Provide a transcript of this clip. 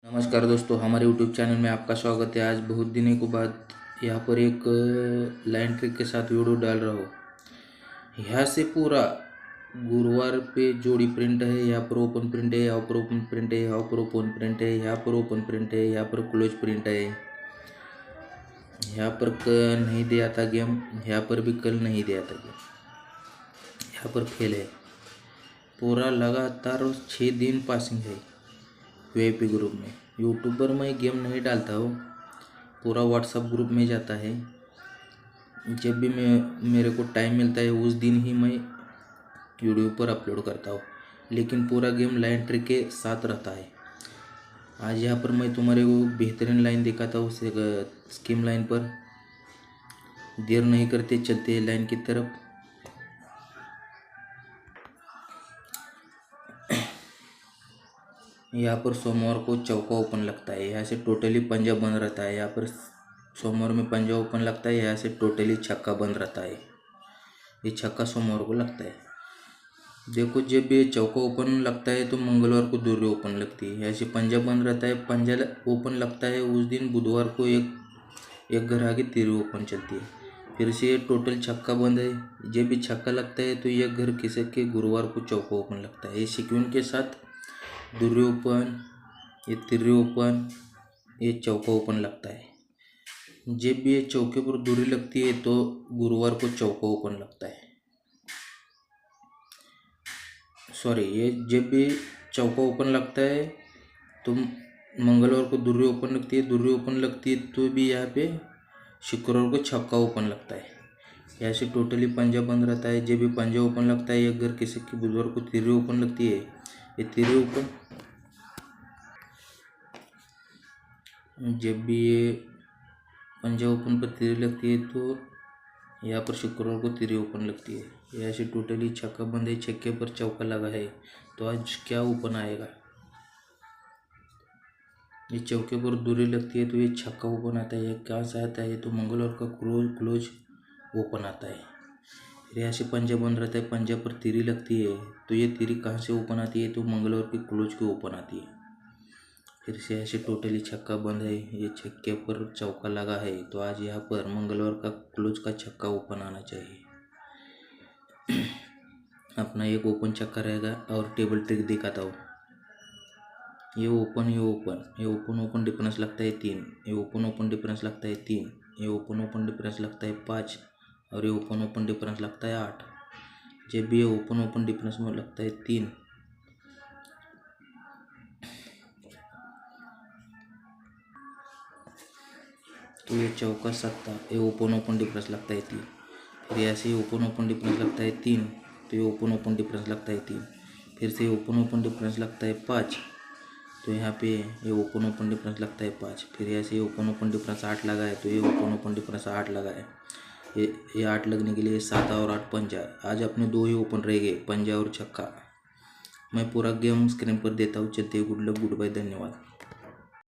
नमस्कार दोस्तों, हमारे YouTube चैनल में आपका स्वागत है। आज बहुत दिनों के बाद यहाँ पर एक लाइन ट्रिक के साथ वीडियो डाल रहा हूँ। यहाँ से पूरा गुरुवार पे जोड़ी प्रिंट है, यहाँ पर ओपन प्रिंट है, यहाँ पर ओपन प्रिंट है, यहाँ पर ओपन प्रिंट है, यहाँ पर ओपन प्रिंट है, यहाँ पर क्लोज प्रिंट है। यहाँ पर कल नहीं दिया था गेम, यहाँ पर भी कल नहीं दिया था गेम, यहाँ पर फेल है। पूरा लगातार 6 दिन पासिंग है VIP ग्रुप में। यूट्यूबर में गेम नहीं डालता हूँ, पूरा व्हाट्सअप ग्रुप में जाता है। जब भी मेरे को टाइम मिलता है उस दिन ही मैं वीडियो पर अपलोड करता हूँ, लेकिन पूरा गेम लाइन ट्रिक के साथ रहता है। आज यहाँ पर मैं तुम्हारे को बेहतरीन लाइन दिखाता हूँ स्कीम लाइन पर। देर नहीं करते, चलते हैं लाइन की तरफ। यहाँ पर सोमवार को चौका ओपन लगता है, यहाँ से टोटली पंजा बंद रहता है। यहाँ पर सोमवार में पंजा ओपन लगता है, यहाँ से टोटली छक्का बंद रहता है। ये छक्का सोमवार को लगता है। देखो, जब ये चौका ओपन लगता है तो मंगलवार को दूरी ओपन लगती है। ऐसे पंजा बंद रहता है, पंजा ओपन लगता है उस दिन बुधवार को एक घर आगे तीरी ओपन चलती है। फिर से ये टोटल छक्का बंद है। जब भी छक्का लगता है तो एक घर किसे के गुरुवार को चौका ओपन लगता है। ये सीक्वेंस के साथ दूरी ओपन, ये तीरी ओपन, ये चौका ओपन लगता है। जब भी ये चौके पर दूरी लगती है तो गुरुवार को चौका ओपन लगता है। सॉरी, ये जब भी चौका ओपन लगता है तो मंगलवार को दूरी ओपन लगती है। दूरी ओपन लगती है तो भी यहाँ पे शुक्रवार को छक्का ओपन लगता है। ऐसे टोटली पंजा बंद रहता है। जब भी पंजा ओपन लगता है एक घर किसी की बुधवार को तीरी ओपन लगती है। ये तीरी ओपन, जब भी ये पंजा ओपन पर तीरी लगती है तो यहाँ पर शुक्रवार को तीरी ओपन लगती है। ऐसे टोटली छक्का बंद है, छक्के पर चौका लगा है। तो आज क्या ओपन आएगा? ये चौके पर दूरी लगती है तो ये छक्का ओपन आता है। ये कहाँ से आता है? तो मंगलवार का क्लोज ओपन आता है। फिर यहाँ से पंजा बंद रहता है, पंजा पर तीरी लगती है तो ये तीरी कहाँ से ओपन आती है? तो मंगलवार की क्लोज की ओपन आती है। फिर से ऐसे टोटली छक्का बंद है, ये छक्के पर चौका लगा है। तो आज यहाँ पर मंगलवार का क्लोज का छक्का ओपन आना चाहिए। अपना एक ओपन छक्का रहेगा। और टेबल ट्रिक दिखाता हूँ। ये ओपन, ये ओपन, ये ओपन ओपन डिफरेंस लगता है 3, ये ओपन ओपन डिफरेंस लगता है 3, ये ओपन ओपन डिफरेंस लगता है 5 और ये ओपन ओपन डिफरेंस लगता है 8। जब भी ये ओपन ओपन डिफरेंस में लगता है 3 तो ये चौका सत्ता, ये ओपन ओपन डिफरेंस लगता है 3। फिर ऐसे ही ओपन ओपन डिफरेंस लगता है 3 तो ये ओपन ओपन डिफरेंस लगता है 3। फिर से ओपन ओपन डिफरेंस लगता है 5 तो यहाँ पे ये ओपन ओपन डिफरेंस लगता है 5। फिर ऐसे ओपन ओपन डिफरेंस 8 लगा है तो ये ओपन ओपन डिफरेंस 8 लगा है। ये 8 लगने के लिए 7 और 8 पंजा। आज अपने 2 ही ओपन रह गए, पंजा और छक्का। मैं पूरा गेम स्क्रीन पर देता हूँ। चलते गुड लक, गुड बाय, धन्यवाद।